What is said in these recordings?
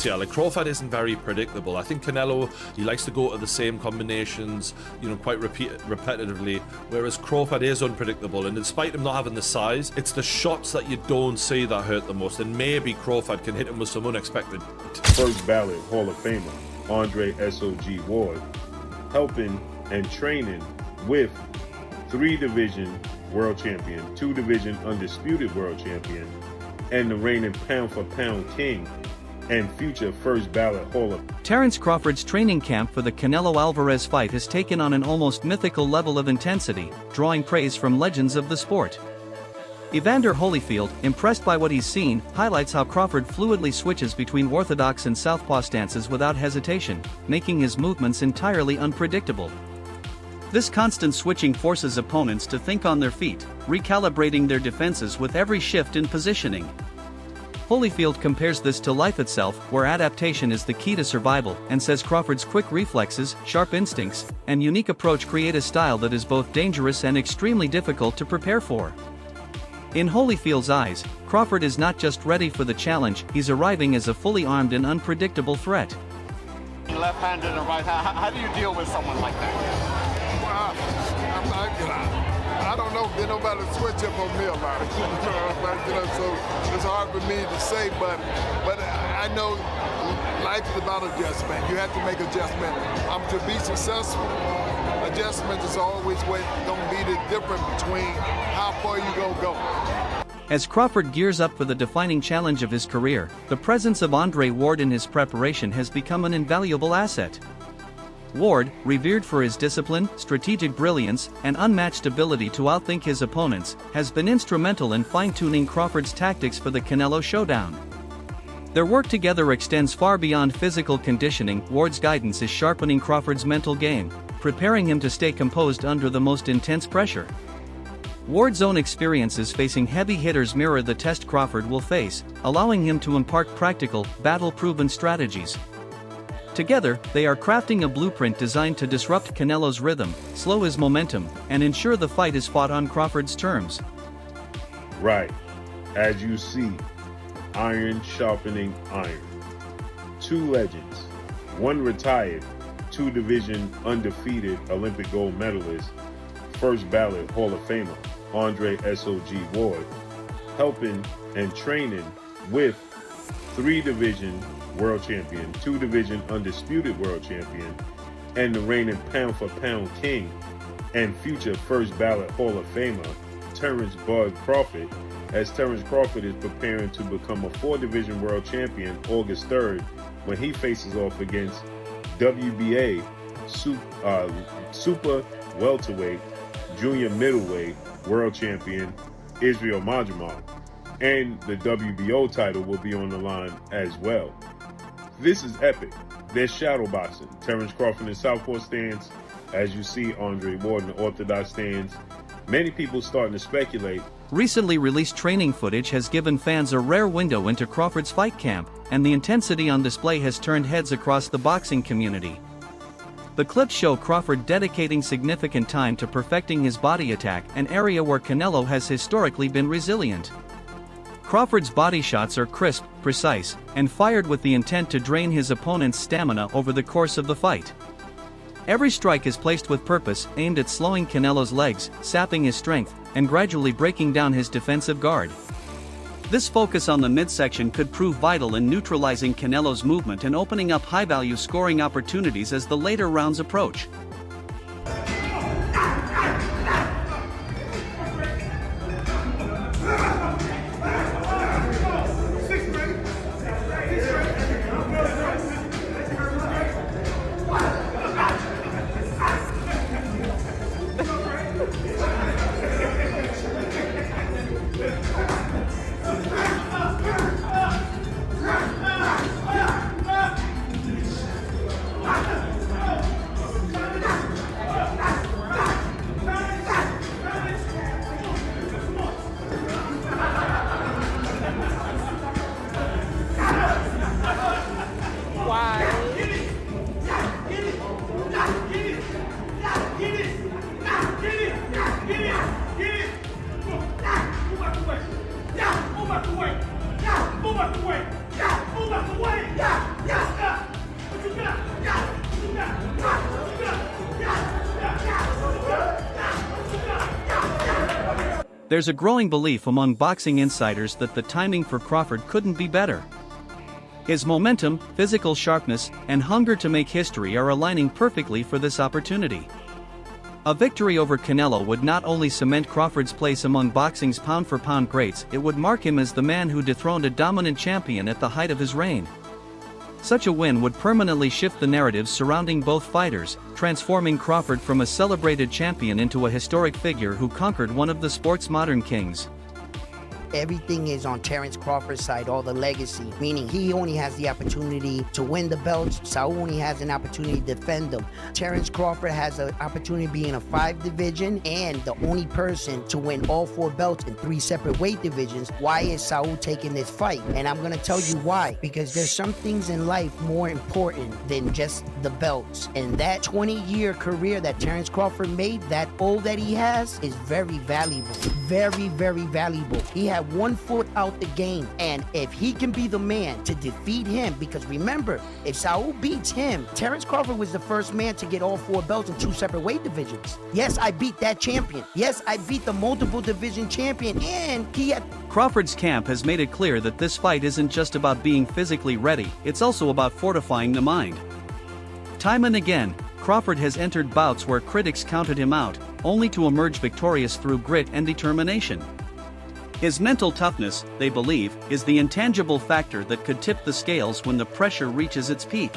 notes here. Like, Crawford isn't very predictable. I think Canelo, he likes to go to the same combinations, you know, quite repetitively, whereas Crawford is unpredictable. And despite him not having the size, it's the shots that you don't see that hurt the most. And maybe Crawford can hit him with some unexpected. First ballot Hall of Famer Andre S.O.G. Ward, helping and training with 3-division world champion, 2-division undisputed world champion, and the reigning pound-for-pound king and future first ballot Hall of Famer. Terence Crawford's training camp for the Canelo Alvarez fight has taken on an almost mythical level of intensity, drawing praise from legends of the sport. Evander Holyfield, impressed by what he's seen, highlights how Crawford fluidly switches between orthodox and southpaw stances without hesitation, making his movements entirely unpredictable. This constant switching forces opponents to think on their feet, recalibrating their defenses with every shift in positioning. Holyfield compares this to life itself, where adaptation is the key to survival, and says Crawford's quick reflexes, sharp instincts, and unique approach create a style that is both dangerous and extremely difficult to prepare for. In Holyfield's eyes, Crawford is not just ready for the challenge, he's arriving as a fully armed and unpredictable threat. Left-handed and right-handed, how do you deal with someone like that? I don't know, did nobody switch up on me a lot. So it's hard for me to say, but I know life is about adjustment. You have to make adjustment. To be successful, adjustment is always what gonna be the difference between how far you gonna go. As Crawford gears up for the defining challenge of his career, the presence of Andre Ward in his preparation has become an invaluable asset. Ward, revered for his discipline, strategic brilliance, and unmatched ability to outthink his opponents, has been instrumental in fine-tuning Crawford's tactics for the Canelo showdown. Their work together extends far beyond physical conditioning. Ward's guidance is sharpening Crawford's mental game, preparing him to stay composed under the most intense pressure. Ward's own experiences facing heavy hitters mirror the test Crawford will face, allowing him to impart practical, battle-proven strategies. Together, they are crafting a blueprint designed to disrupt Canelo's rhythm, slow his momentum, and ensure the fight is fought on Crawford's terms. Right. As you see, iron sharpening iron. 2 legends, 1 retired, 2-division undefeated Olympic gold medalist, first ballot Hall of Famer Andre S.O.G. Ward, helping and training with 3-division world champion, 2-division undisputed world champion, and the reigning pound-for-pound king and future first ballot Hall of Famer Terence Bud Crawford, as Terence Crawford is preparing to become a 4-division world champion August 3rd when he faces off against WBA super welterweight, junior middleweight world champion Israel Madrimov, and the WBO title will be on the line as well. This is epic. There's shadow boxing. Terence Crawford in southpaw stance, as you see Andre Ward in the orthodox stance. Many people starting to speculate. Recently released training footage has given fans a rare window into Crawford's fight camp, and the intensity on display has turned heads across the boxing community. The clips show Crawford dedicating significant time to perfecting his body attack, an area where Canelo has historically been resilient. Crawford's body shots are crisp, precise, and fired with the intent to drain his opponent's stamina over the course of the fight. Every strike is placed with purpose, aimed at slowing Canelo's legs, sapping his strength, and gradually breaking down his defensive guard. This focus on the midsection could prove vital in neutralizing Canelo's movement and opening up high-value scoring opportunities as the later rounds approach. There's a growing belief among boxing insiders that the timing for Crawford couldn't be better. His momentum, physical sharpness, and hunger to make history are aligning perfectly for this opportunity. A victory over Canelo would not only cement Crawford's place among boxing's pound-for-pound greats, it would mark him as the man who dethroned a dominant champion at the height of his reign. Such a win would permanently shift the narratives surrounding both fighters, transforming Crawford from a celebrated champion into a historic figure who conquered one of the sport's modern kings. Everything is on Terence Crawford's side, all the legacy, meaning he only has the opportunity to win the belts. Saul only has an opportunity to defend them. Terence Crawford has an opportunity to be in a 5 division and the only person to win all 4 belts in 3 separate weight divisions. Why is Saul taking this fight? And I'm going to tell you why. Because there's some things in life more important than just the belts. And that 20-year career that Terence Crawford made, that O that he has, is very valuable. Very, very valuable. He had 1 foot out the game, and if he can be the man to defeat him, because remember, if Saul beats him, Terence Crawford was the first man to get all 4 belts in 2 separate weight divisions. Yes, I beat that champion. Yes, I beat the multiple division champion, and he had... Crawford's camp has made it clear that this fight isn't just about being physically ready, it's also about fortifying the mind. Time and again, Crawford has entered bouts where critics counted him out, only to emerge victorious through grit and determination. His mental toughness, they believe, is the intangible factor that could tip the scales when the pressure reaches its peak.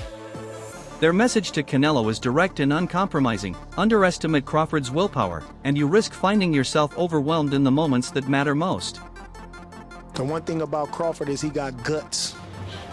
Their message to Canelo is direct and uncompromising: underestimate Crawford's willpower, and you risk finding yourself overwhelmed in the moments that matter most. The one thing about Crawford is he got guts.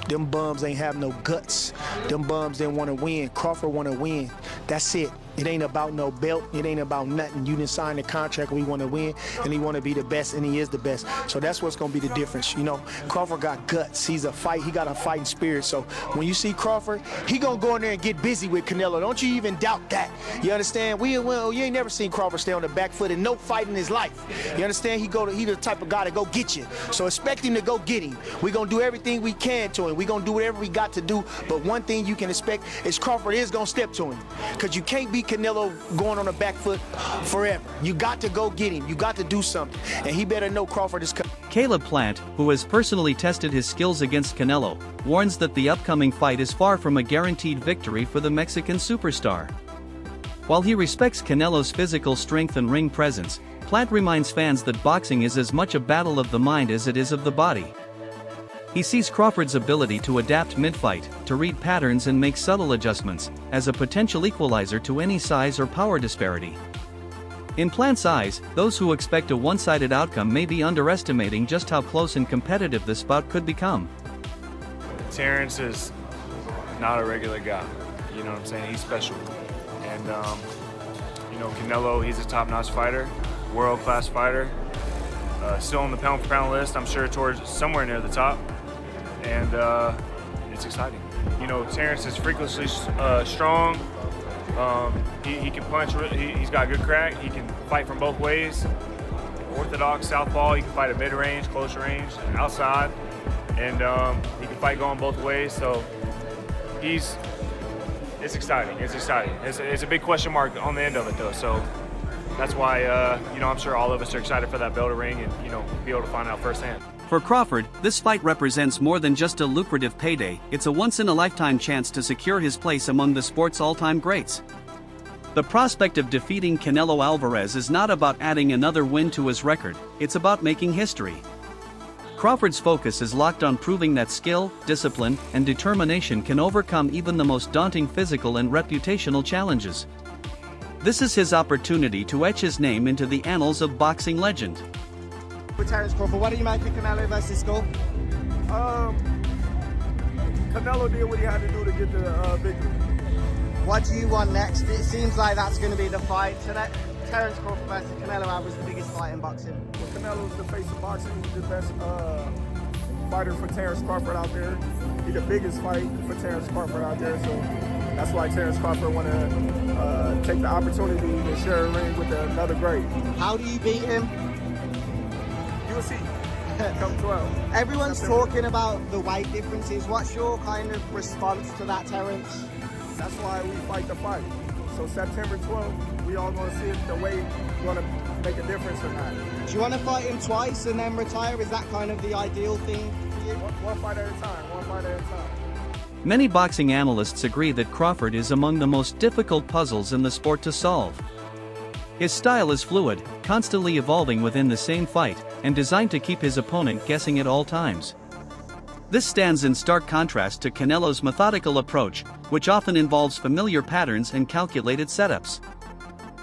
Them bums ain't have no guts. Them bums didn't want to win. Crawford want to win. That's it. It ain't about no belt. It ain't about nothing. You didn't sign the contract. We want to win, and he want to be the best, and he is the best. So that's what's going to be the difference. You know, Crawford got guts. He got a fighting spirit. So when you see Crawford, he going to go in there and get busy with Canelo. Don't you even doubt that. You understand? You ain't never seen Crawford stay on the back foot in no fight in his life. You understand? He the type of guy to go get you. So expect him to go get him. We going to do everything we can to him. We going to do whatever we got to do. But one thing you can expect is Crawford is going to step to him. Because you can't beat Canelo going on the back foot forever. You got to go get him. You got to do something. And he better know Crawford is coming. Caleb Plant, who has personally tested his skills against Canelo, warns that the upcoming fight is far from a guaranteed victory for the Mexican superstar. While he respects Canelo's physical strength and ring presence, Plant reminds fans that boxing is as much a battle of the mind as it is of the body. He sees Crawford's ability to adapt mid-fight, to read patterns and make subtle adjustments, as a potential equalizer to any size or power disparity. In Plant's eyes, those who expect a one-sided outcome may be underestimating just how close and competitive this bout could become. Terence is not a regular guy, you know what I'm saying? He's special. And, you know, Canelo, he's a top-notch fighter, world-class fighter, still on the pound-for-pound list, I'm sure towards somewhere near the top. And it's exciting. You know, Terence is freakishly strong. He can punch. He's got good crack. He can fight from both ways. Orthodox, southpaw. He can fight at mid-range, close range, outside, and he can fight going both ways. So it's exciting. It's exciting. It's a big question mark on the end of it, though. So that's why you know, I'm sure all of us are excited for that bell to ring and, you know, be able to find out firsthand. For Crawford, this fight represents more than just a lucrative payday, it's a once-in-a-lifetime chance to secure his place among the sport's all-time greats. The prospect of defeating Canelo Alvarez is not about adding another win to his record, it's about making history. Crawford's focus is locked on proving that skill, discipline, and determination can overcome even the most daunting physical and reputational challenges. This is his opportunity to etch his name into the annals of boxing legend. With Terence Crawford, what do you make of Canelo versus Skull? Canelo did what he had to do to get the victory. What do you want next? It seems like that's going to be the fight. So that Terence Crawford versus Canelo Alvarez, the biggest fight in boxing. Well, Canelo's the face of boxing. He's the best fighter for Terence Crawford out there. He's the biggest fight for Terence Crawford out there. So that's why Terence Crawford want to take the opportunity to share a ring with another great. How do you beat him? You'll see. Come 12. Everyone's talking about the weight differences. What's your kind of response to that, Terence? That's why we fight the fight. So September 12th, we all gonna see if the weight gonna make a difference or not. Do you want to fight him twice and then retire? Is that kind of the ideal thing for you? One fight at a time, one fight at a time. Many boxing analysts agree that Crawford is among the most difficult puzzles in the sport to solve. His style is fluid, constantly evolving within the same fight, and designed to keep his opponent guessing at all times. This stands in stark contrast to Canelo's methodical approach, which often involves familiar patterns and calculated setups.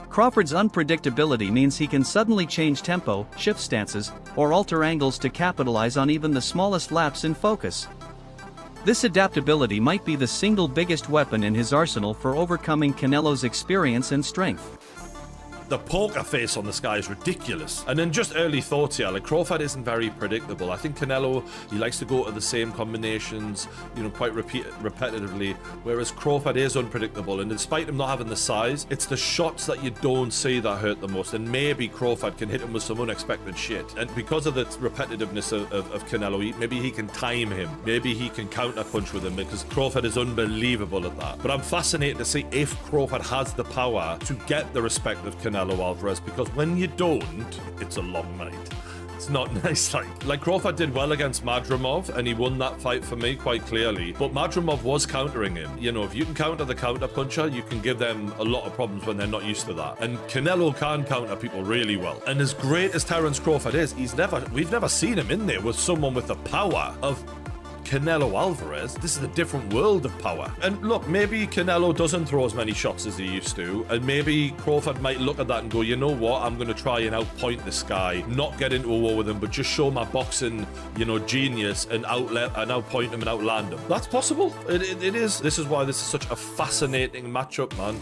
Crawford's unpredictability means he can suddenly change tempo, shift stances, or alter angles to capitalize on even the smallest lapse in focus. This adaptability might be the single biggest weapon in his arsenal for overcoming Canelo's experience and strength. The poker face on this guy is ridiculous. And then just early thoughts here, like Crawford isn't very predictable. I think Canelo, he likes to go to the same combinations, quite repetitively, whereas Crawford is unpredictable. And despite him not having the size, it's the shots that you don't see that hurt the most. And maybe Crawford can hit him with some unexpected shit. And because of the repetitiveness of Canelo, maybe he can time him. Maybe he can counter-punch with him, because Crawford is unbelievable at that. But I'm fascinated to see if Crawford has the power to get the respect of Canelo Alvarez, because when you don't, it's a long night. It's not nice. Like Crawford did well against Madrimov, and he won that fight for me quite clearly. But Madrimov was countering him. If you can counter the counter puncher, you can give them a lot of problems when they're not used to that. And Canelo can counter people really well. And as great as Terence Crawford is, we've never seen him in there with someone with the power of Canelo Alvarez. This is a different world of power. And look, maybe Canelo doesn't throw as many shots as he used to, and maybe Crawford might look at that and go, you know what, I'm going to try and outpoint this guy, not get into a war with him, but just show my boxing, genius, and outpoint him and outland him. That's possible. It is. This is why this is such a fascinating matchup, man.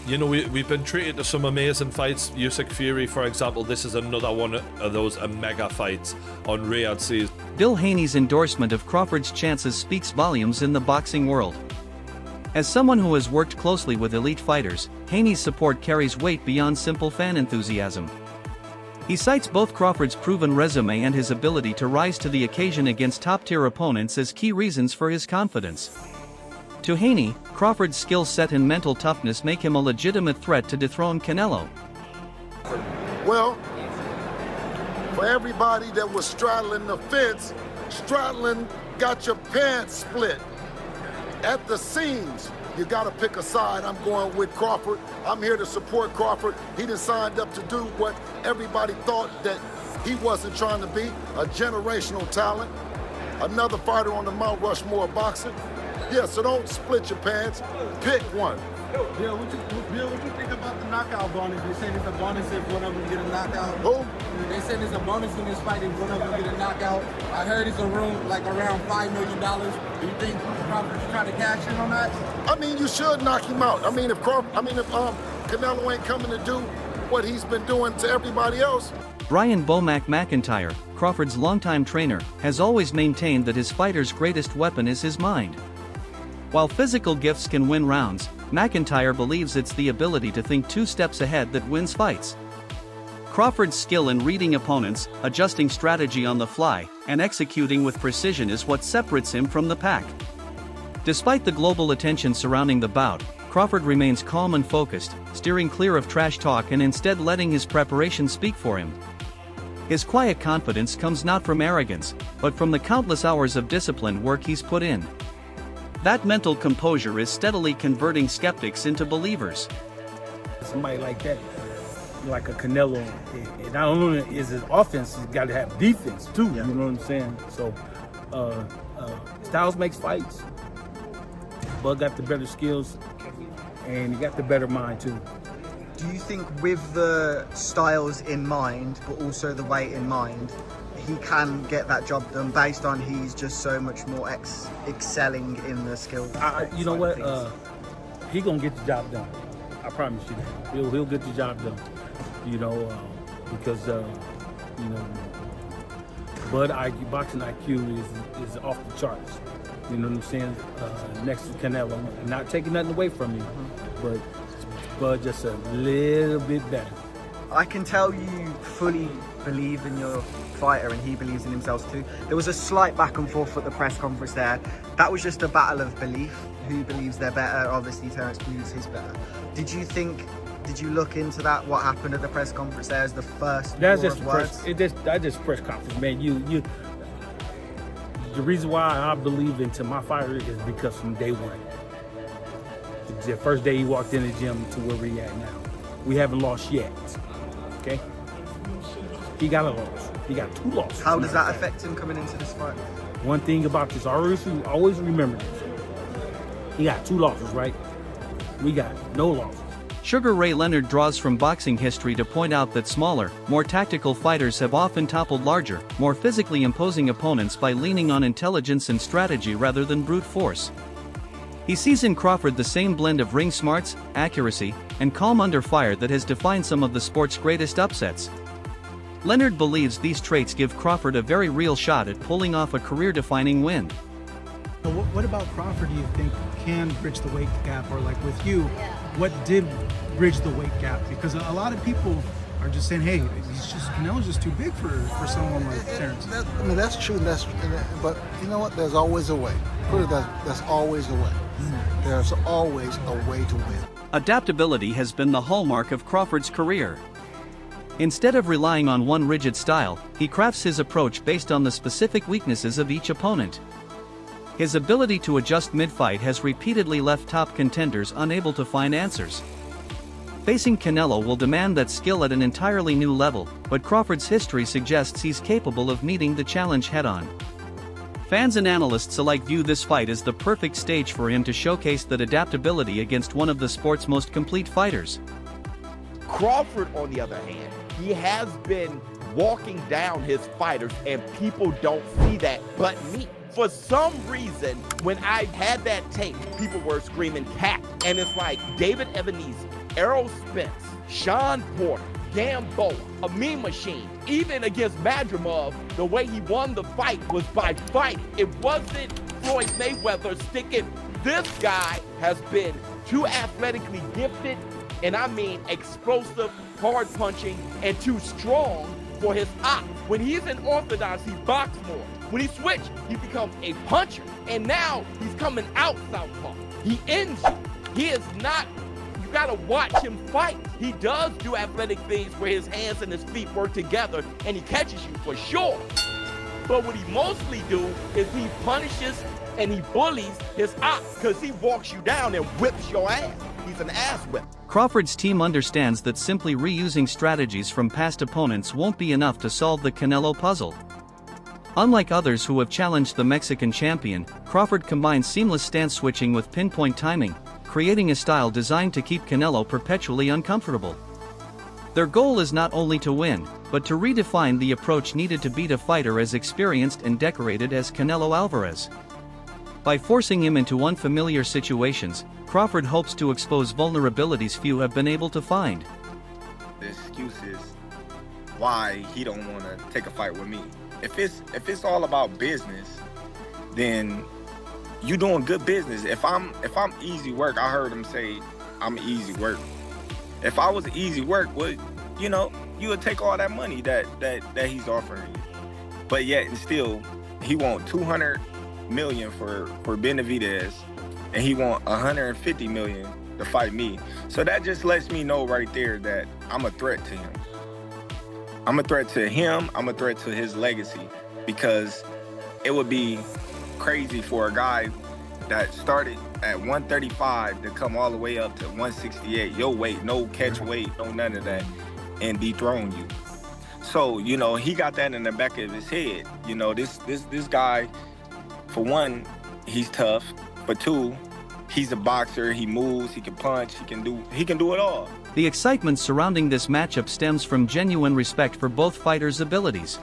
We've been treated to some amazing fights. Usyk Fury, for example, this is another one of those mega fights on Riyadh Seas. Bill Haney's endorsement of Crawford's chances speaks volumes in the boxing world. As someone who has worked closely with elite fighters, Haney's support carries weight beyond simple fan enthusiasm. He cites both Crawford's proven resume and his ability to rise to the occasion against top-tier opponents as key reasons for his confidence. To Haney, Crawford's skill set and mental toughness make him a legitimate threat to dethrone Canelo. Well, for everybody that was straddling the fence, straddling got your pants split at the seams. You got to pick a side. I'm going with Crawford. I'm here to support Crawford. He done signed up to do what everybody thought that he wasn't trying to be, a generational talent, another fighter on the Mount Rushmore of boxing. Yeah, so don't split your pants. Pick one. Bill, what you think about the knockout bonus? They say there's a bonus if one of them get a knockout. Who? They said there's a bonus in this fight if one of them get a knockout. I heard it's around $5 million. Do you think Crawford's trying to cash in on that? I mean, you should knock him out. I mean, if Canelo ain't coming to do what he's been doing to everybody else. Brian Bomac McIntyre, Crawford's longtime trainer, has always maintained that his fighter's greatest weapon is his mind. While physical gifts can win rounds, McIntyre believes it's the ability to think 2 steps ahead that wins fights. Crawford's skill in reading opponents, adjusting strategy on the fly, and executing with precision is what separates him from the pack. Despite the global attention surrounding the bout, Crawford remains calm and focused, steering clear of trash talk and instead letting his preparation speak for him. His quiet confidence comes not from arrogance, but from the countless hours of disciplined work he's put in. That mental composure is steadily converting skeptics into believers. Somebody like that, like a Canelo, it not only is his offense, he's got to have defense too, you know what I'm saying? So, styles makes fights. Bud got the better skills, and he got the better mind too. Do you think with the styles in mind, but also the weight in mind, he can get that job done based on he's just so much more excelling in the skill? You know what? He gonna get the job done. I promise you that. He'll get the job done. Because Bud IQ, boxing IQ is off the charts. You know what I'm saying? Next to Canelo, I'm not taking nothing away from him, but Bud just a little bit better. I can tell you fully believe in your fighter and he believes in himself too. There was a slight back and forth at the press conference there. That was just a battle of belief. Who believes they're better? Obviously, Terence believes he's better. Did you look into that? What happened at the press conference there as the first That's war just of press, words? that's just press conference, man. The reason why I believe into my fighter is because from day one. The first day he walked in the gym to where we at now. We haven't lost yet, okay? He got a loss. He got 2 losses. How does that affect him coming into this fight? One thing about this, always remember this. He got 2 losses, right? We got no losses. Sugar Ray Leonard draws from boxing history to point out that smaller, more tactical fighters have often toppled larger, more physically imposing opponents by leaning on intelligence and strategy rather than brute force. He sees in Crawford the same blend of ring smarts, accuracy, and calm under fire that has defined some of the sport's greatest upsets. Leonard believes these traits give Crawford a very real shot at pulling off a career-defining win. What about Crawford do you think can bridge the weight gap, or like with you, what did bridge the weight gap? Because a lot of people are just saying, hey, Canelo's just too big for someone like Terence. That's true, but you know what? There's always a way. Put it that, there's always a way. There's always a way to win. Adaptability has been the hallmark of Crawford's career. Instead of relying on one rigid style, he crafts his approach based on the specific weaknesses of each opponent. His ability to adjust mid-fight has repeatedly left top contenders unable to find answers. Facing Canelo will demand that skill at an entirely new level, but Crawford's history suggests he's capable of meeting the challenge head-on. Fans and analysts alike view this fight as the perfect stage for him to showcase that adaptability against one of the sport's most complete fighters. Crawford, on the other hand, he has been walking down his fighters, and people don't see that but me. For some reason, when I had that tape, people were screaming cat. And it's like David Ebenezer, Errol Spence, Sean Porter, Gamboa, a meme machine. Even against Madrimov, the way he won the fight was by fighting. It wasn't Floyd Mayweather sticking. This guy has been too athletically gifted, and I mean explosive, hard punching, and too strong for his ops. When he's in orthodox, he boxes more. When he switched, he becomes a puncher. And now he's coming out southpaw. He ends you. He is not, you gotta watch him fight. He does do athletic things where his hands and his feet work together and he catches you for sure. But what he mostly do is he punishes and he bullies his ops because he walks you down and whips your ass. He's an ass whip. Crawford's team understands that simply reusing strategies from past opponents won't be enough to solve the Canelo puzzle. Unlike others who have challenged the Mexican champion, Crawford combines seamless stance switching with pinpoint timing, creating a style designed to keep Canelo perpetually uncomfortable. Their goal is not only to win, but to redefine the approach needed to beat a fighter as experienced and decorated as Canelo Alvarez. By forcing him into unfamiliar situations, Crawford hopes to expose vulnerabilities few have been able to find. The excuse is why he don't want to take a fight with me. If it's all about business, then you doing good business. If I'm easy work, I heard him say I'm easy work. If I was easy work, well, you know, you would take all that money that he's offering you. But yet and still, he want 200 million for Benavidez, and he want 150 million to fight me. So that just lets me know right there that I'm a threat to him. I'm a threat to him, I'm a threat to his legacy, because it would be crazy for a guy that started at 135 to come all the way up to 168, your weight, no catch weight, no none of that, and dethrone you. So, you know, he got that in the back of his head. You know, this guy, for one, he's tough. For two, he's a boxer, he moves, he can punch, he can do it all. The excitement surrounding this matchup stems from genuine respect for both fighters' abilities.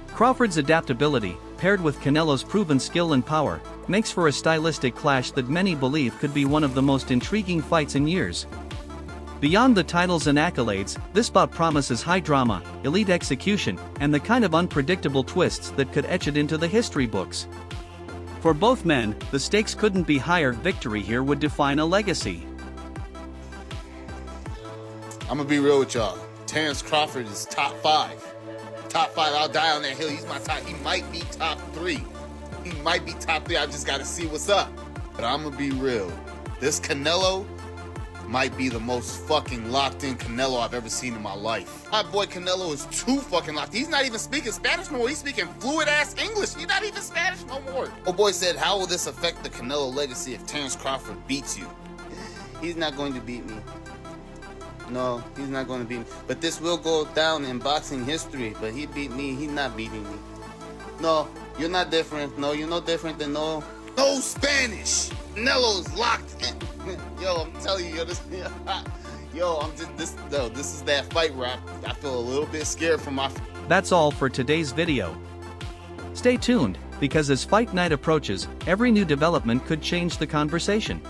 Crawford's adaptability, paired with Canelo's proven skill and power, makes for a stylistic clash that many believe could be one of the most intriguing fights in years. Beyond the titles and accolades, this bout promises high drama, elite execution, and the kind of unpredictable twists that could etch it into the history books. For both men, the stakes couldn't be higher. Victory here would define a legacy. I'm gonna be real with y'all. Terence Crawford is top 5. Top 5, I'll die on that hill. He's my top. He might be top 3. He might be top 3. I just got to see what's up. But I'm going to be real. This Canelo might be the most fucking locked in Canelo I've ever seen in my life. My boy Canelo is too fucking locked. He's not even speaking Spanish no more. He's speaking fluid ass English. He's not even Spanish no more. Oh boy said, how will this affect the Canelo legacy if Terence Crawford beats you? He's not going to beat me. No, he's not going to beat me. But this will go down in boxing history. But he beat me. He's not beating me. No, you're not different. No, you're no different than no Spanish. Canelo's locked in. Yo, I'm telling you, this is that fight where I feel a little bit scared for my. That's all for today's video. Stay tuned, because as fight night approaches, every new development could change the conversation.